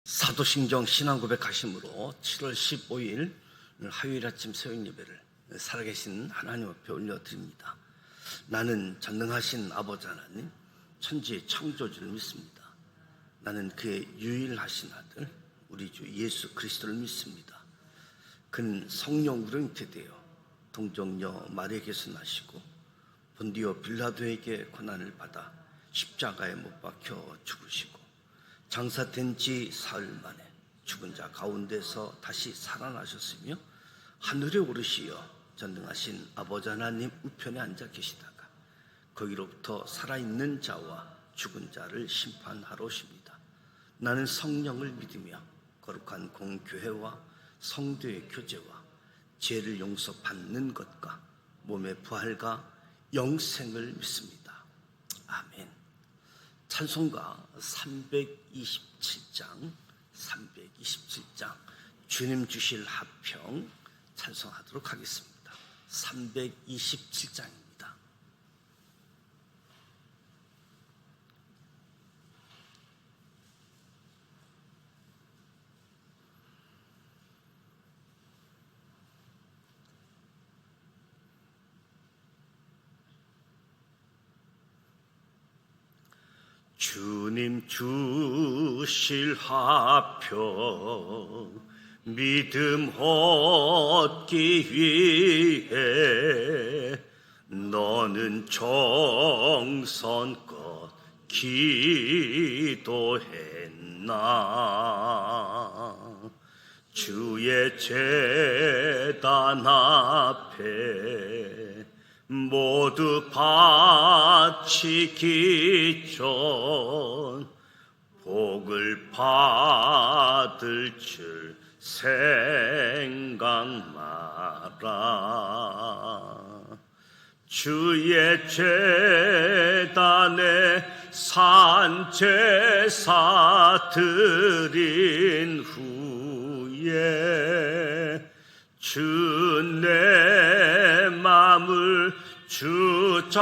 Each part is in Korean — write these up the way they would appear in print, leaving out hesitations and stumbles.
사도신경 신앙고백하심으로 7월 15일 화요일 아침 새벽예배를 살아계신 하나님 앞에 올려드립니다. 나는 전능하신 아버지 하나님, 천지의 창조주를 믿습니다. 나는 그의 유일하신 아들 우리 주 예수 그리스도를 믿습니다. 그는 성령으로 잉태되어 동정녀 마리아에게서 나시고 본디오 빌라도에게 고난을 받아 십자가에 못 박혀 죽으시고 장사된 지 사흘 만에 죽은 자 가운데서 다시 살아나셨으며 하늘에 오르시어 전능하신 아버지 하나님 우편에 앉아 계시다가 거기로부터 살아있는 자와 죽은 자를 심판하러 오십니다. 나는 성령을 믿으며 거룩한 공교회와 성도의 교제와 죄를 용서받는 것과 몸의 부활과 영생을 믿습니다. 아멘. 찬송가 327장 주님 주실 하평 찬송하도록 하겠습니다. 327장입니다. 주님 주실 하평 믿음 얻기 위해 너는 정성껏 기도했나. 주의 제단 앞에 모두 바치기 전 복을 받을 줄 생각 마라. 주의 제단에 산제사 드린 후에 주 내 맘을 주장하니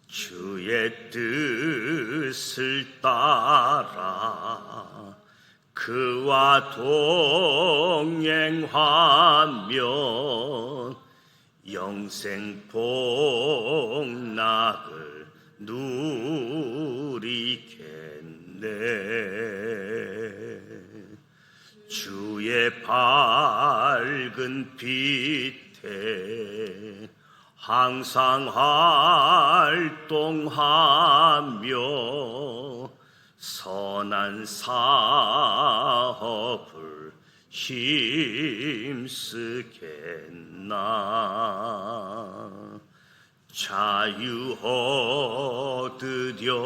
주의 뜻을 따라 그와 동행하면 영생 복락을 누리겠네. 주의 밝은 빛에 항상 활동하며 선한 사업을 힘쓰겠나. 자유 얻으려며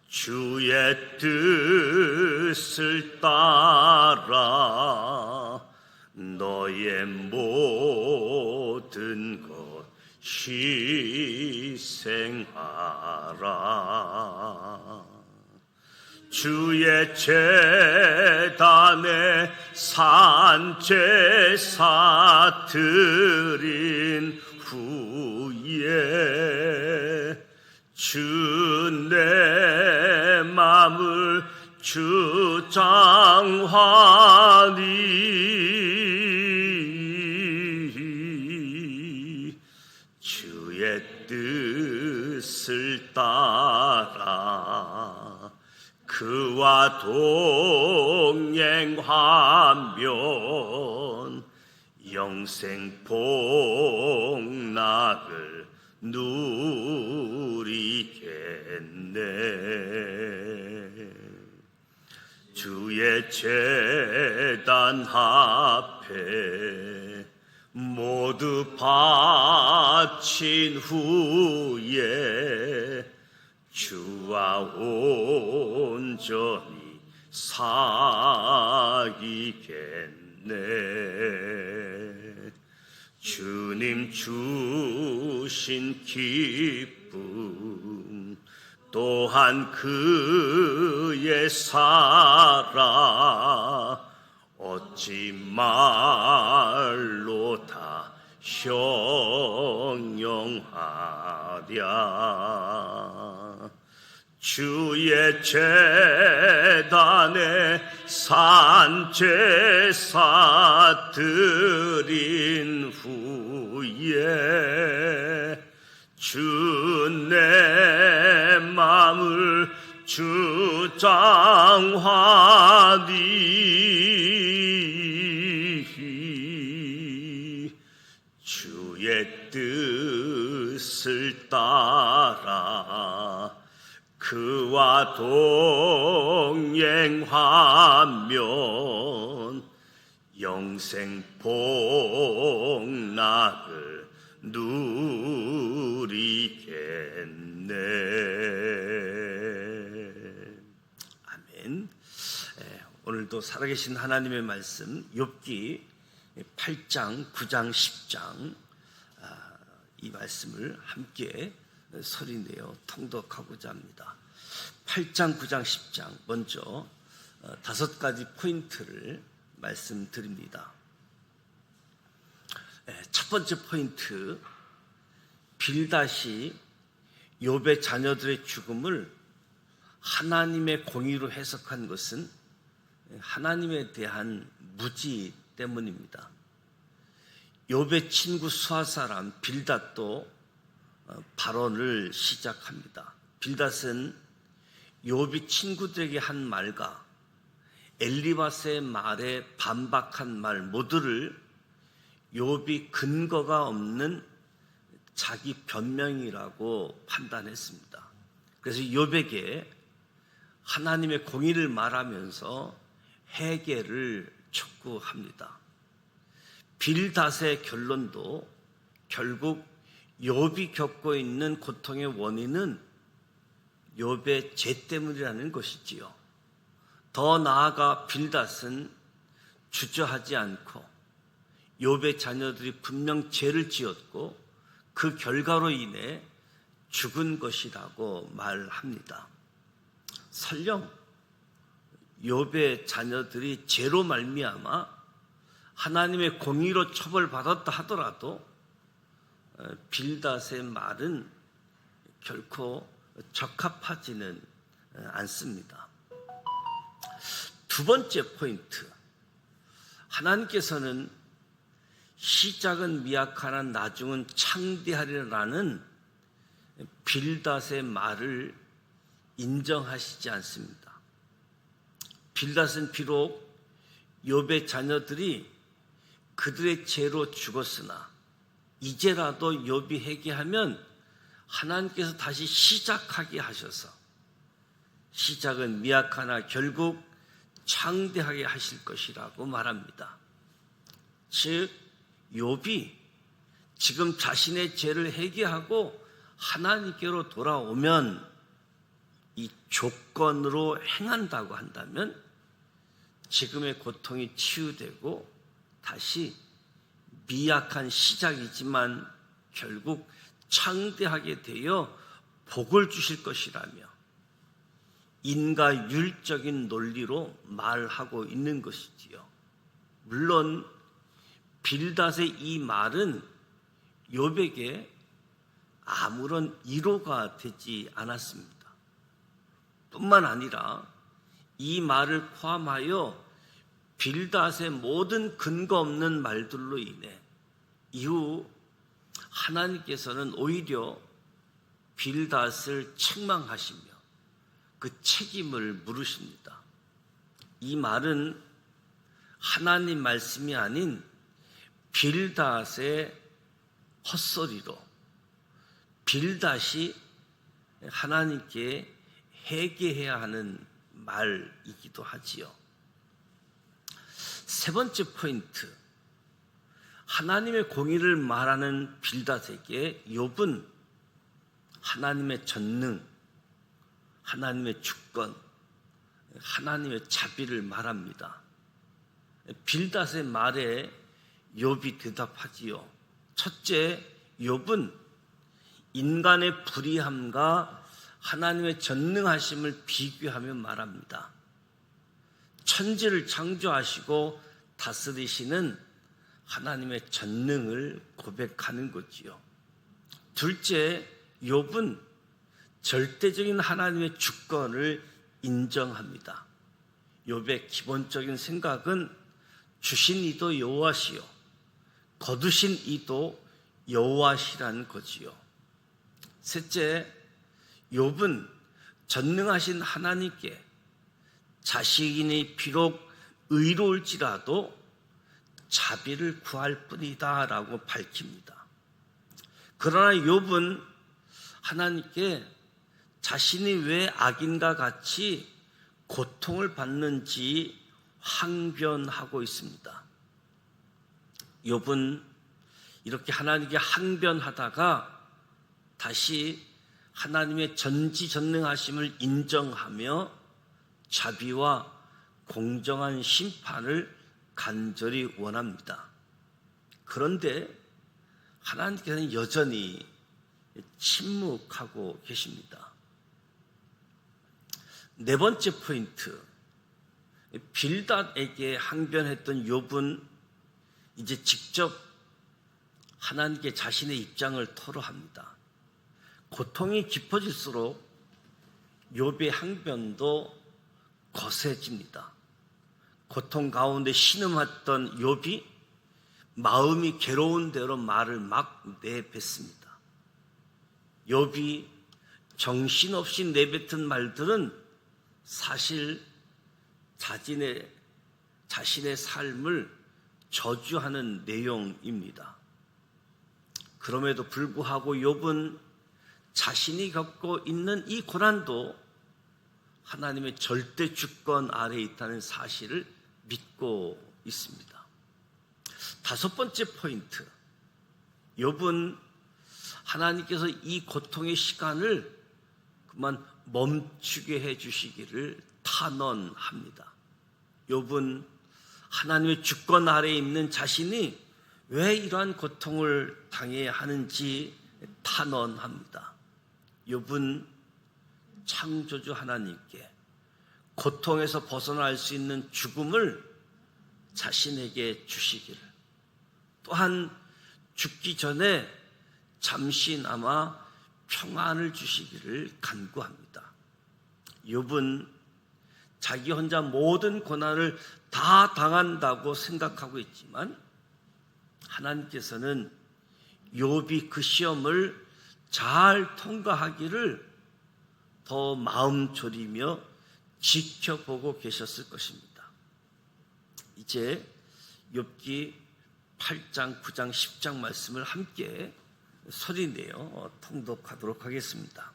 주의 뜻을 따라 너의 모든 것 희생하라. 주의 제단에 산제사 드린 후에 주 내 맘을 주장하니 주의 뜻을 따라 그와 동행하면 영생 복락을 누리겠네. 주의 제단 앞에 모두 바친 후에 주와 온전히 사귀겠네. 주님 주신 기쁨 또한 그의 사랑 어찌 말로 다 형용하리. 찬송하랴. 주의 제단에 산제사 드린 후에 주 내 맘을 주장하니 주의 뜻을 따라 그와 동행하면 영생 복락을 누리겠네. 아멘. 오늘도 살아계신 하나님의 말씀 욥기 8장, 9장, 10장 이 말씀을 함께 소리내어 통독하고자 합니다. 8장, 9장, 10장 먼저 5가지 포인트를 말씀드립니다. 첫 번째 포인트, 빌닷이 욥의 자녀들의 죽음을 하나님의 공의로 해석한 것은 하나님에 대한 무지 때문입니다. 욥의 친구 수하 사람 빌닷도 발언을 시작합니다. 빌닷은 욥이 친구들에게 한 말과 엘리바스의 말에 반박한 말 모두를 욥이 근거가 없는 자기 변명이라고 판단했습니다. 그래서 욥에게 하나님의 공의를 말하면서 해결을 촉구합니다. 빌닷의 결론도 결국 욥이 겪고 있는 고통의 원인은 욥의 죄 때문이라는 것이지요. 더 나아가 빌닷은 주저하지 않고 욥의 자녀들이 분명 죄를 지었고 그 결과로 인해 죽은 것이라고 말합니다. 설령 욥의 자녀들이 죄로 말미암아 하나님의 공의로 처벌받았다 하더라도 빌닷의 말은 결코 적합하지는 않습니다. 두 번째 포인트, 하나님께서는 시작은 미약하나 나중은 창대하리라는 빌닷의 말을 인정하시지 않습니다. 빌닷은 비록 욥의 자녀들이 그들의 죄로 죽었으나 이제라도 욥이 회개하면 하나님께서 다시 시작하게 하셔서 시작은 미약하나 결국 창대하게 하실 것이라고 말합니다. 즉 욥이 지금 자신의 죄를 회개하고 하나님께로 돌아오면 이 조건으로 행한다고 한다면 지금의 고통이 치유되고 다시 미약한 시작이지만 결국 창대하게 되어 복을 주실 것이라며 인과율적인 논리로 말하고 있는 것이지요. 물론 빌닷의 이 말은 욥에게 아무런 위로가 되지 않았습니다. 뿐만 아니라 이 말을 포함하여 빌닷의 모든 근거 없는 말들로 인해 이후 하나님께서는 오히려 빌닷을 책망하시며 그 책임을 물으십니다. 이 말은 하나님 말씀이 아닌 빌닷의 헛소리로 빌닷이 하나님께 회개해야 하는 말이기도 하지요. 세 번째 포인트, 하나님의 공의를 말하는 빌닷에게 욥은 하나님의 전능, 하나님의 주권, 하나님의 자비를 말합니다. 빌닷의 말에 욥이 대답하지요. 첫째, 욥은 인간의 불의함과 하나님의 전능하심을 비교하며 말합니다. 천지를 창조하시고 다스리시는 하나님의 전능을 고백하는 거지요. 둘째, 욥은 절대적인 하나님의 주권을 인정합니다. 욥의 기본적인 생각은 주신 이도 여호와시요 거두신 이도 여호와시라는 거지요. 셋째, 욥은 전능하신 하나님께 자신이 비록 의로울지라도 자비를 구할 뿐이다 라고 밝힙니다. 그러나 욥은 하나님께 자신이 왜 악인과 같이 고통을 받는지 항변하고 있습니다. 욥은 이렇게 하나님께 항변하다가 다시 하나님의 전지전능하심을 인정하며 자비와 공정한 심판을 간절히 원합니다. 그런데 하나님께서는 여전히 침묵하고 계십니다. 네 번째 포인트, 빌닷에게 항변했던 욥은 이제 직접 하나님께 자신의 입장을 토로합니다. 고통이 깊어질수록 욥의 항변도 거세집니다. 고통 가운데 신음했던 욥이 마음이 괴로운 대로 말을 막 내뱉습니다. 욥이 정신없이 내뱉은 말들은 사실 자신의 삶을 저주하는 내용입니다. 그럼에도 불구하고 욥은 자신이 겪고 있는 이 고난도 하나님의 절대 주권 아래에 있다는 사실을 믿고 있습니다. 다섯 번째 포인트, 욥은 하나님께서 이 고통의 시간을 그만 멈추게 해주시기를 탄원합니다. 욥은 하나님의 주권 아래에 있는 자신이 왜 이러한 고통을 당해야 하는지 탄원합니다. 욥은 창조주 하나님께 고통에서 벗어날 수 있는 죽음을 자신에게 주시기를, 또한 죽기 전에 잠시나마 평안을 주시기를 간구합니다. 욥은 자기 혼자 모든 고난을 다 당한다고 생각하고 있지만 하나님께서는 욥이 그 시험을 잘 통과하기를 더 마음 졸이며 지켜보고 계셨을 것입니다. 이제 욥기 8장, 9장, 10장 말씀을 함께 소리내어 통독하도록 하겠습니다.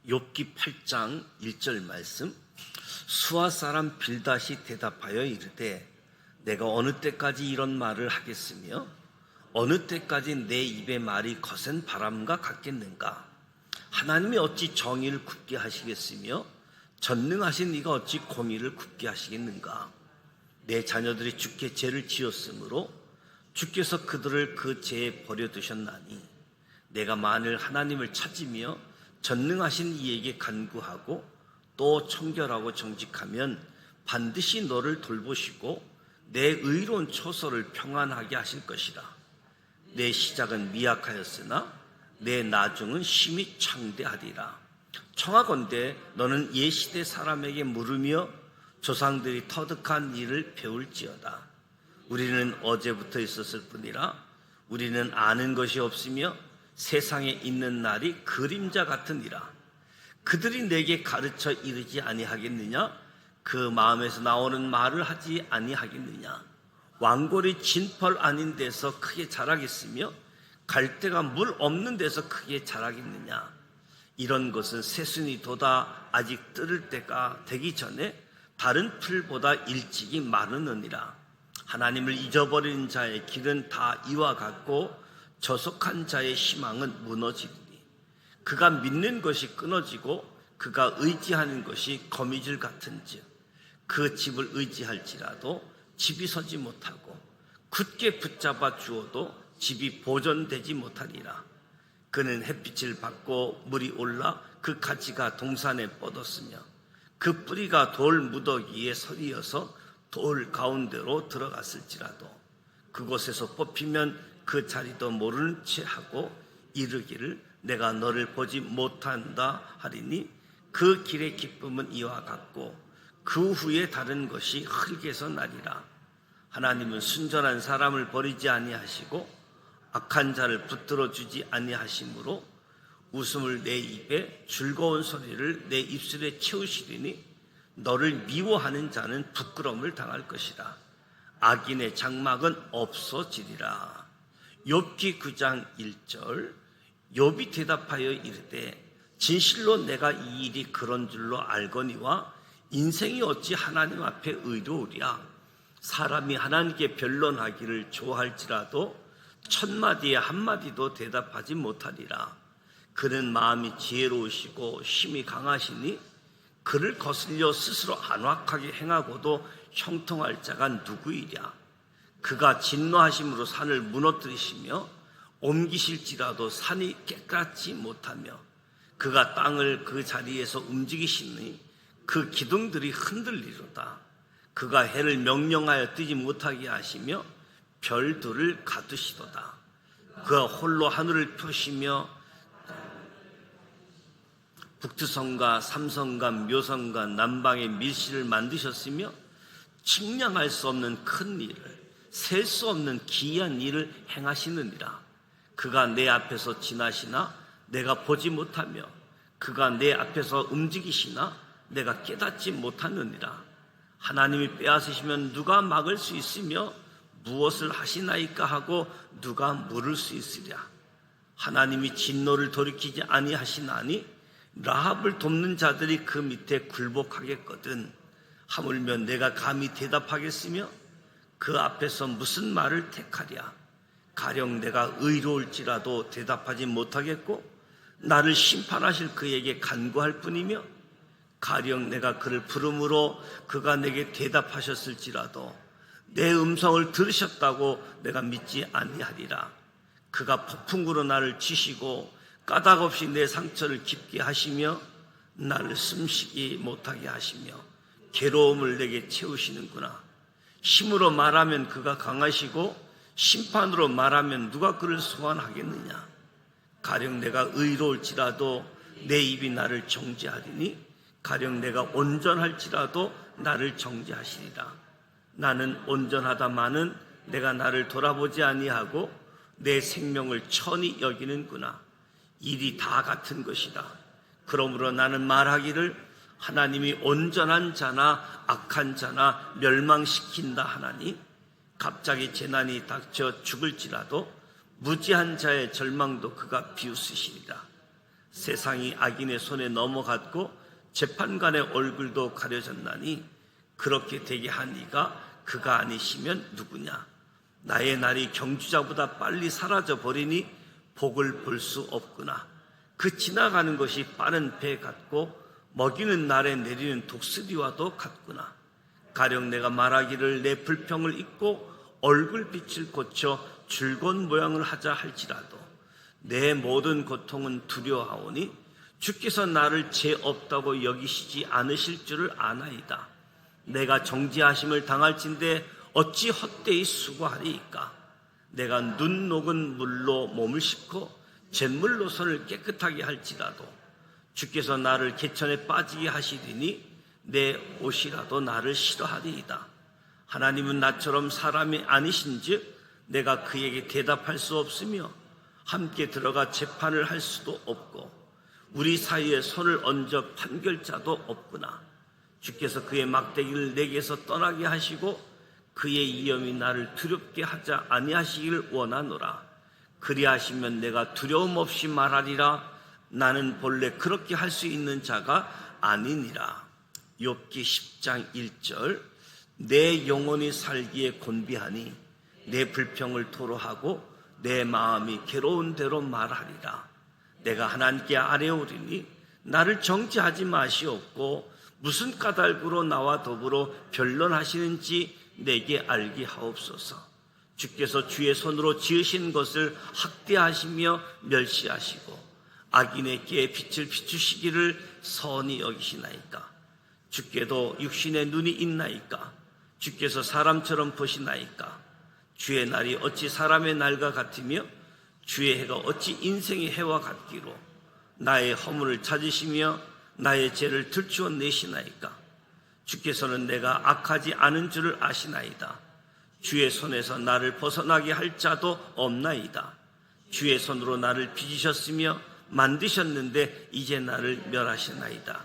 욥기 8장 1절 말씀. 수아 사람 빌닷이 대답하여 이르되 내가 어느 때까지 이런 말을 하겠으며 어느 때까지 내 입의 말이 거센 바람과 같겠는가? 하나님이 어찌 정의를 굽게 하시겠으며 전능하신 이가 어찌 공의를 굽게 하시겠는가? 내 자녀들이 주께 죄를 지었으므로 주께서 그들을 그 죄에 버려두셨나니 내가 만일 하나님을 찾으며 전능하신 이에게 간구하고 또 청결하고 정직하면 반드시 너를 돌보시고 내 의로운 초소를 평안하게 하실 것이라. 내 시작은 미약하였으나 내 나중은 심히 창대하리라. 청하건대 너는 옛시대 사람에게 물으며 조상들이 터득한 일을 배울지어다. 우리는 어제부터 있었을 뿐이라 우리는 아는 것이 없으며 세상에 있는 날이 그림자 같으니라. 그들이 내게 가르쳐 이르지 아니하겠느냐? 그 마음에서 나오는 말을 하지 아니하겠느냐? 왕골이 진펄 아닌 데서 크게 자라겠으며 갈대가 물 없는 데서 크게 자라겠느냐? 이런 것은 새순이 돋아 아직 뜰 때가 되기 전에 다른 풀보다 일찍이 마르느니라. 하나님을 잊어버린 자의 길은 다 이와 같고 저속한 자의 희망은 무너지리니 그가 믿는 것이 끊어지고 그가 의지하는 것이 거미줄 같은즉 그 집을 의지할지라도 집이 서지 못하고 굳게 붙잡아 주어도 집이 보존되지 못하리라. 그는 햇빛을 받고 물이 올라 그 가지가 동산에 뻗었으며 그 뿌리가 돌 무더기에 서리어서 돌 가운데로 들어갔을지라도 그곳에서 뽑히면 그 자리도 모르는 채 하고 이르기를 내가 너를 보지 못한다 하리니 그 길의 기쁨은 이와 같고 그 후에 다른 것이 흙에서 나리라. 하나님은 순전한 사람을 버리지 아니하시고 악한 자를 붙들어 주지 아니하심으로 웃음을 내 입에 즐거운 소리를 내 입술에 채우시리니 너를 미워하는 자는 부끄러움을 당할 것이라. 악인의 장막은 없어지리라. 욥기 9장 1절. 욥이 대답하여 이르되 진실로 내가 이 일이 그런 줄로 알거니와 인생이 어찌 하나님 앞에 의로우랴. 사람이 하나님께 변론하기를 좋아할지라도 천마디에 한마디도 대답하지 못하리라. 그는 마음이 지혜로우시고 힘이 강하시니 그를 거슬려 스스로 안악하게 행하고도 형통할 자가 누구이랴. 그가 진노하심으로 산을 무너뜨리시며 옮기실지라도 산이 깨끗하지 못하며 그가 땅을 그 자리에서 움직이시니 그 기둥들이 흔들리로다. 그가 해를 명령하여 뜨지 못하게 하시며 별들을 가두시도다. 그가 홀로 하늘을 펴시며 북두성과 삼성과 묘성과 남방의 밀실을 만드셨으며 측량할 수 없는 큰 일을 셀 수 없는 기이한 일을 행하시느니라. 그가 내 앞에서 지나시나 내가 보지 못하며 그가 내 앞에서 움직이시나 내가 깨닫지 못하느니라. 하나님이 빼앗으시면 누가 막을 수 있으며 무엇을 하시나이까 하고 누가 물을 수 있으랴. 하나님이 진노를 돌이키지 아니하시나니 라합을 돕는 자들이 그 밑에 굴복하겠거든. 하물며 내가 감히 대답하겠으며 그 앞에서 무슨 말을 택하랴. 가령 내가 의로울지라도 대답하지 못하겠고 나를 심판하실 그에게 간구할 뿐이며 가령 내가 그를 부름으로 그가 내게 대답하셨을지라도 내 음성을 들으셨다고 내가 믿지 아니하리라. 그가 폭풍으로 나를 치시고 까닭없이 내 상처를 깊게 하시며 나를 숨쉬지 못하게 하시며 괴로움을 내게 채우시는구나. 힘으로 말하면 그가 강하시고 심판으로 말하면 누가 그를 소환하겠느냐. 가령 내가 의로울지라도 내 입이 나를 정죄하리니 가령 내가 온전할지라도 나를 정죄하시리라. 나는 온전하다마는 내가 나를 돌아보지 아니하고 내 생명을 천히 여기는구나. 일이 다 같은 것이다. 그러므로 나는 말하기를 하나님이 온전한 자나 악한 자나 멸망시킨다 하나니 갑자기 재난이 닥쳐 죽을지라도 무지한 자의 절망도 그가 비웃으시리라. 세상이 악인의 손에 넘어갔고 재판관의 얼굴도 가려졌나니 그렇게 되게 한 이가 그가 아니시면 누구냐. 나의 날이 경주자보다 빨리 사라져 버리니 복을 볼 수 없구나. 그 지나가는 것이 빠른 배 같고 먹이는 날에 내리는 독수리와도 같구나. 가령 내가 말하기를 내 불평을 잊고 얼굴빛을 고쳐 즐거운 모양을 하자 할지라도 내 모든 고통은 두려워하오니 주께서 나를 죄 없다고 여기시지 않으실 줄을 아나이다. 내가 정죄하심을 당할진대 어찌 헛되이 수고하리이까. 내가 눈 녹은 물로 몸을 씻고 잿물로 손을 깨끗하게 할지라도 주께서 나를 개천에 빠지게 하시리니 내 옷이라도 나를 싫어하리이다. 하나님은 나처럼 사람이 아니신즉 내가 그에게 대답할 수 없으며 함께 들어가 재판을 할 수도 없고 우리 사이에 손을 얹어 판결자도 없구나. 주께서 그의 막대기를 내게서 떠나게 하시고 그의 이염이 나를 두렵게 하자 아니하시기를 원하노라. 그리하시면 내가 두려움 없이 말하리라. 나는 본래 그렇게 할 수 있는 자가 아니니라. 욥기 10장 1절. 내 영혼이 살기에 곤비하니 내 불평을 토로하고 내 마음이 괴로운 대로 말하리라. 내가 하나님께 아뢰오리니 나를 정죄하지 마시옵고 무슨 까닭으로 나와 더불어 변론하시는지 내게 알게 하옵소서. 주께서 주의 손으로 지으신 것을 학대하시며 멸시하시고 악인에게 빛을 비추시기를 선히 여기시나이까? 주께도 육신의 눈이 있나이까? 주께서 사람처럼 보시나이까? 주의 날이 어찌 사람의 날과 같으며 주의 해가 어찌 인생의 해와 같기로 나의 허물을 찾으시며 나의 죄를 들추어 내시나이까? 주께서는 내가 악하지 않은 줄을 아시나이다. 주의 손에서 나를 벗어나게 할 자도 없나이다. 주의 손으로 나를 빚으셨으며 만드셨는데 이제 나를 멸하시나이다.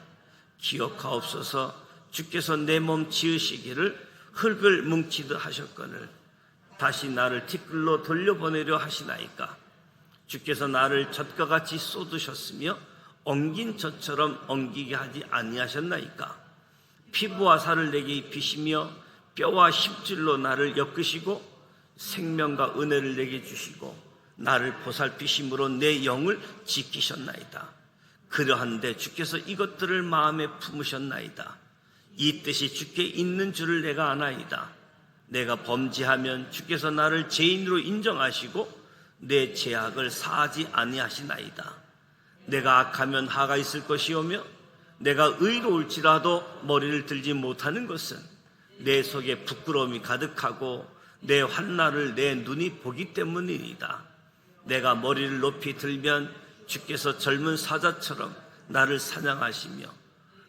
기억하옵소서. 주께서 내 몸 지으시기를 흙을 뭉치듯 하셨거늘 다시 나를 티끌로 돌려보내려 하시나이까? 주께서 나를 젖과 같이 쏟으셨으며 엉긴 젖처럼 엉기게 하지 아니하셨나이까? 피부와 살을 내게 입히시며 뼈와 힘줄로 나를 엮으시고 생명과 은혜를 내게 주시고 나를 보살피심으로 내 영을 지키셨나이다. 그러한데 주께서 이것들을 마음에 품으셨나이다. 이 뜻이 주께 있는 줄을 내가 아나이다. 내가 범죄하면 주께서 나를 죄인으로 인정하시고 내 죄악을 사하지 아니하시나이다. 내가 악하면 하가 있을 것이오며 내가 의로울지라도 머리를 들지 못하는 것은 내 속에 부끄러움이 가득하고 내 환난을 내 눈이 보기 때문이니이다. 내가 머리를 높이 들면 주께서 젊은 사자처럼 나를 사냥하시며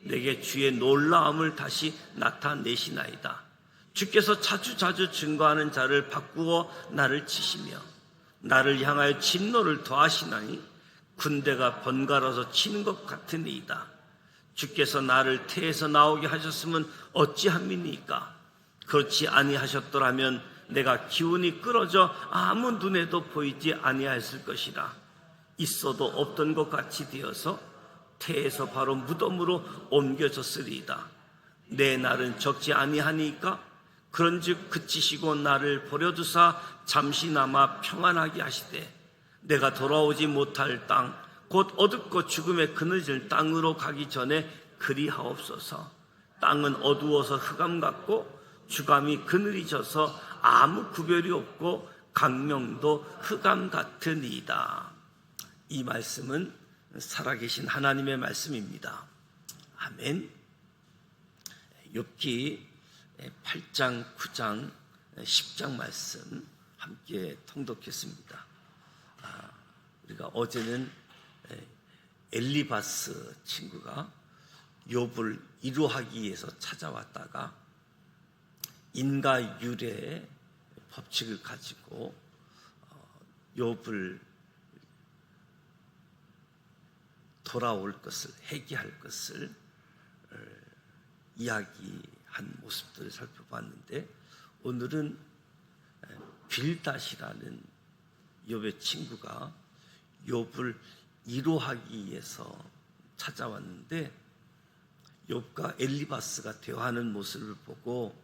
내게 주의 놀라움을 다시 나타내시나이다. 주께서 자주자주 증거하는 자를 바꾸어 나를 치시며 나를 향하여 진노를 더하시나니 군대가 번갈아서 치는 것 같으니이다. 주께서 나를 태에서 나오게 하셨으면 어찌함이니까? 그렇지 아니하셨더라면 내가 기운이 끌어져 아무 눈에도 보이지 아니하였을 것이라. 있어도 없던 것 같이 되어서 태에서 바로 무덤으로 옮겨졌으리이다. 내 날은 적지 아니하니까 그런즉 그치시고 나를 버려두사 잠시나마 평안하게 하시되 내가 돌아오지 못할 땅 곧 어둡고 죽음에 그늘질 땅으로 가기 전에 그리하옵소서. 땅은 어두워서 흑암 같고 주감이 그늘이 져서 아무 구별이 없고 강명도 흑암 같으니이다. 이 말씀은 살아계신 하나님의 말씀입니다. 아멘. 욥기 8장, 9장, 10장 말씀 함께 통독했습니다. 우리가 어제는 엘리바스 친구가 욥을 위로하기 위해서 찾아왔다가 인과율의 법칙을 가지고 욥을 돌아올 것을, 회개할 것을 이야기한 모습들을 살펴봤는데, 오늘은 빌닷이라는 욥의 친구가 욥을 위로하기 위해서 찾아왔는데, 욥과 엘리바스가 대화하는 모습을 보고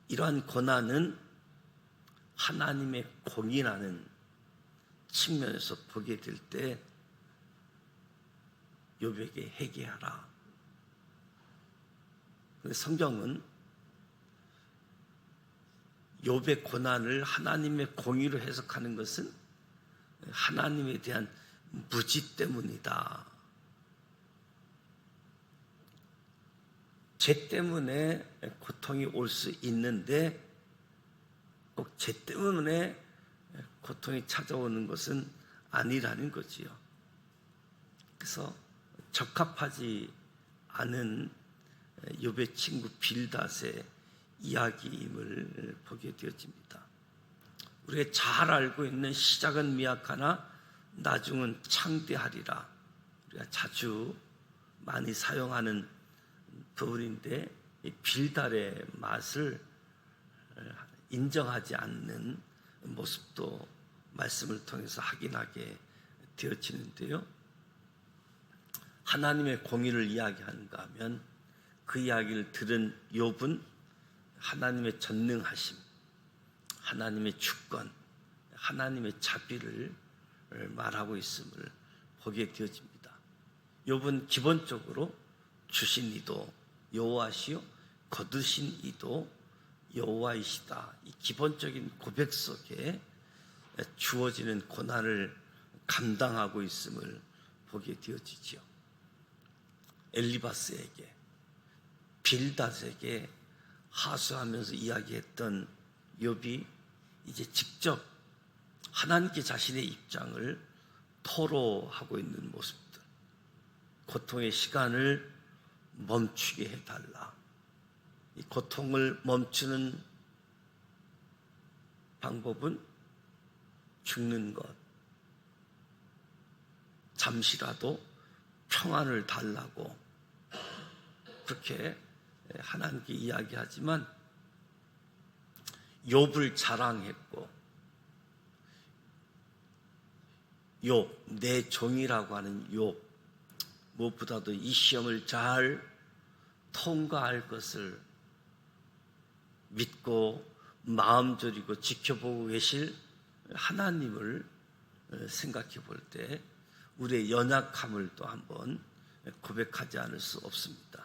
이러한 고난은 하나님의 공의라는 측면에서 보게 될 때 욥에게 회개하라. 성경은 욥의 고난을 하나님의 공의로 해석하는 것은 하나님에 대한 무지 때문이다. 죄 때문에 고통이 올 수 있는데 꼭 죄 때문에 고통이 찾아오는 것은 아니라는 거지요. 그래서 적합하지 않은 욥의 친구 빌닷의 이야기임을 보게 되어집니다. 우리가 잘 알고 있는 시작은 미약하나 나중은 창대하리라, 우리가 자주 많이 사용하는 부분인데, 이 빌닷의 맛을 인정하지 않는 모습도 말씀을 통해서 확인하게 되어지는데요. 하나님의 공의를 이야기하는가 하면 그 이야기를 들은 욥은 하나님의 전능하심, 하나님의 주권, 하나님의 자비를 말하고 있음을 보게 되어집니다. 욥은 기본적으로 주신 이도 여호와시요 거두신 이도 여호와이시다, 이 기본적인 고백 속에 주어지는 고난을 감당하고 있음을 보게 되어지죠. 엘리바스에게, 빌닷에게 하소하면서 이야기했던 욥이 이제 직접 하나님께 자신의 입장을 토로하고 있는 모습들, 고통의 시간을 멈추게 해달라. 이 고통을 멈추는 방법은 죽는 것, 잠시라도 평안을 달라고 그렇게 하나님께 이야기하지만 욥을 자랑했고, 욥, 내 종이라고 하는 욥, 무엇보다도 이 시험을 잘 통과할 것을 믿고 마음 졸이고 지켜보고 계실 하나님을 생각해 볼 때 우리의 연약함을 또 한번 고백하지 않을 수 없습니다.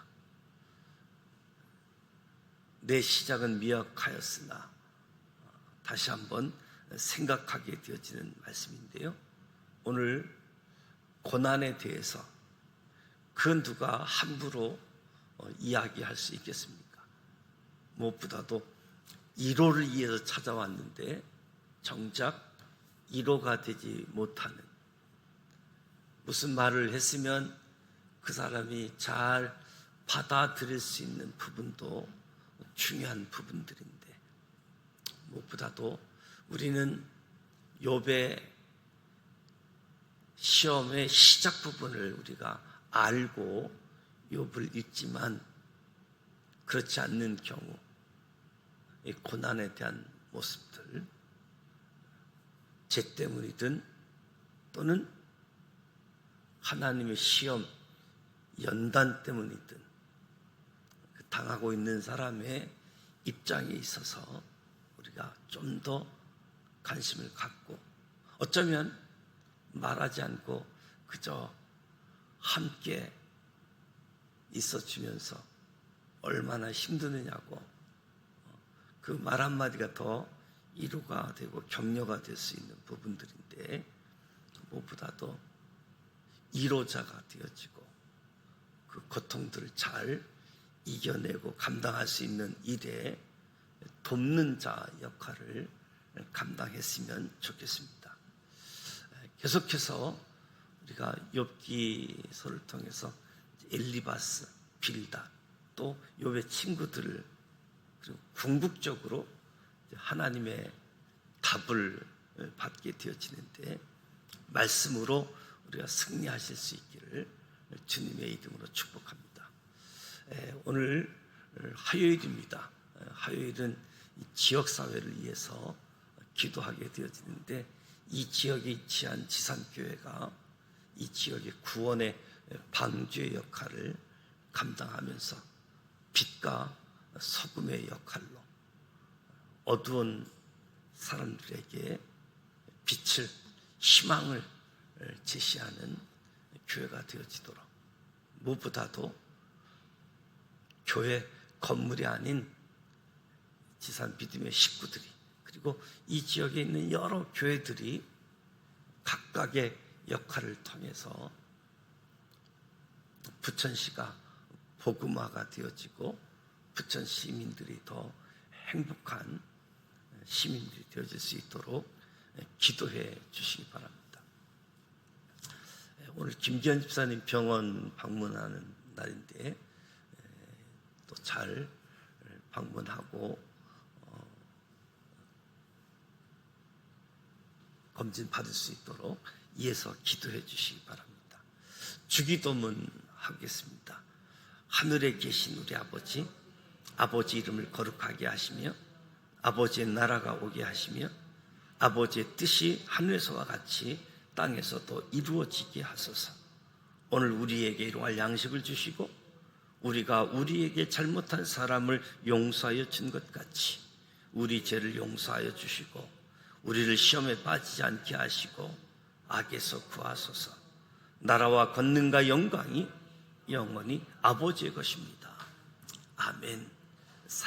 내 시작은 미약하였으나, 다시 한번 생각하게 되어지는 말씀인데요, 오늘 고난에 대해서 그 누가 함부로 이야기할 수 있겠습니까? 무엇보다도 1호를 위해서 찾아왔는데 정작 1호가 되지 못하는, 무슨 말을 했으면 그 사람이 잘 받아들일 수 있는 부분도 중요한 부분들인데, 무엇보다도 우리는 욥의 시험의 시작 부분을 우리가 알고 욥을 읽지만, 그렇지 않는 경우 이 고난에 대한 모습들, 죄 때문이든 또는 하나님의 시험 연단 때문이든 당하고 있는 사람의 입장에 있어서 우리가 좀 더 관심을 갖고, 어쩌면 말하지 않고 그저 함께 있어주면서 얼마나 힘드느냐고 그 말 한마디가 더 위로가 되고 격려가 될 수 있는 부분들인데, 무엇보다도 위로자가 되어지고 그 고통들을 잘 이겨내고 감당할 수 있는 일에 돕는 자 역할을 감당했으면 좋겠습니다. 계속해서 우리가 욥기서를 통해서 엘리바스, 빌닷, 또 욥의 친구들을 그리고 궁극적으로 하나님의 답을 받게 되어지는데, 말씀으로 우리가 승리하실 수 있기를 주님의 이름으로 축복합니다. 오늘 화요일입니다. 화요일은 지역사회를 위해서 기도하게 되어지는데, 이 지역에 위치한 지산교회가 이 지역의 구원의 방주의 역할을 감당하면서 빛과 소금의 역할로 어두운 사람들에게 빛을, 희망을 제시하는 교회가 되어지도록, 무엇보다도 교회 건물이 아닌 지산 믿음의 식구들이, 그리고 이 지역에 있는 여러 교회들이 각각의 역할을 통해서 부천시가 복음화가 되어지고 부천 시민들이 더 행복한 시민들이 되어질 수 있도록 기도해 주시기 바랍니다. 오늘 김기현 집사님 병원 방문하는 날인데 또 잘 방문하고 검진 받을 수 있도록 이어서 기도해 주시기 바랍니다. 주기도문 하겠습니다. 하늘에 계신 우리 아버지, 아버지 이름을 거룩하게 하시며 아버지의 나라가 오게 하시며 아버지의 뜻이 하늘에서와 같이 땅에서도 이루어지게 하소서. 오늘 우리에게 일용할 양식을 주시고 우리가 우리에게 잘못한 사람을 용서하여 준 것 같이 우리 죄를 용서하여 주시고 우리를 시험에 빠지지 않게 하시고 악에서 구하소서. 나라와 권능과 영광이 영원히 아버지의 것입니다. 아멘.